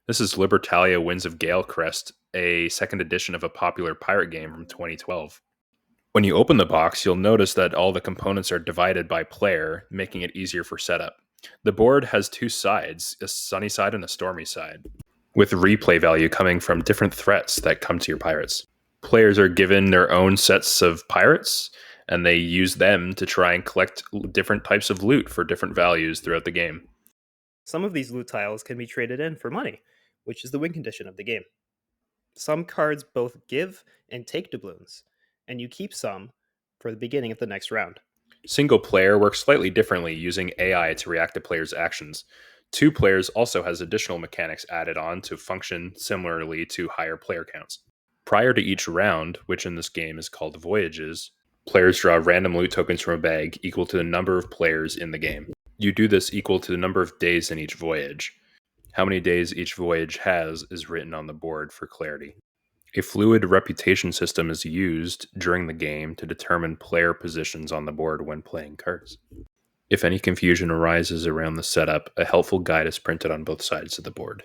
This is Libertalia Winds of Galecrest, a second edition of a popular pirate game from 2012. When you open the box, you'll notice that all the components are divided by player, making it easier for setup. The board has two sides, a sunny side and a stormy side, with replay value coming from different threats that come to your pirates. Players are given their own sets of pirates, and they use them to try and collect different types of loot for different values throughout the game. Some of these loot tiles can be traded in for money, which is the win condition of the game. Some cards both give and take doubloons, and you keep some for the beginning of the next round. Single player works slightly differently, using AI to react to players' actions. Two players also has additional mechanics added on to function similarly to higher player counts. Prior to each round, which in this game is called voyages, players draw random loot tokens from a bag equal to the number of players in the game. You do this equal to the number of days in each voyage. How many days each voyage has is written on the board for clarity. A fluid reputation system is used during the game to determine player positions on the board when playing cards. If any confusion arises around the setup, a helpful guide is printed on both sides of the board.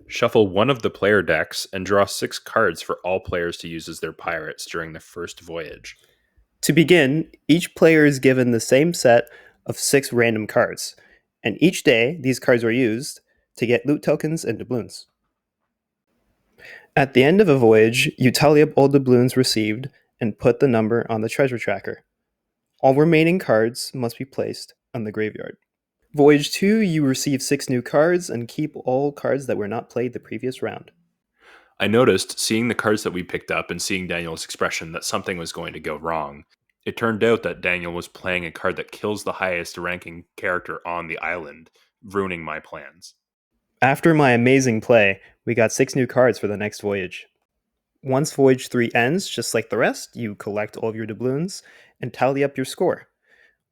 Shuffle one of the player decks and draw 6 cards for all players to use as their pirates during the first voyage. To begin, each player is given the same set of 6 random cards, and each day these cards are used to get loot tokens and doubloons. At the end of a voyage, you tally up all doubloons received and put the number on the treasure tracker. All remaining cards must be placed on the graveyard. Voyage 2, you receive 6 new cards and keep all cards that were not played the previous round. I noticed, seeing the cards that we picked up and seeing Daniel's expression, that something was going to go wrong. It turned out that Daniel was playing a card that kills the highest ranking character on the island, ruining my plans. After my amazing play, we got 6 new cards for the next voyage. Once Voyage 3 ends, just like the rest, you collect all of your doubloons and tally up your score.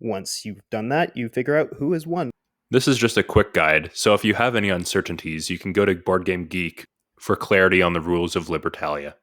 Once you've done that, you figure out who has won. This is just a quick guide, so if you have any uncertainties, you can go to Board Game Geek for clarity on the rules of Libertalia.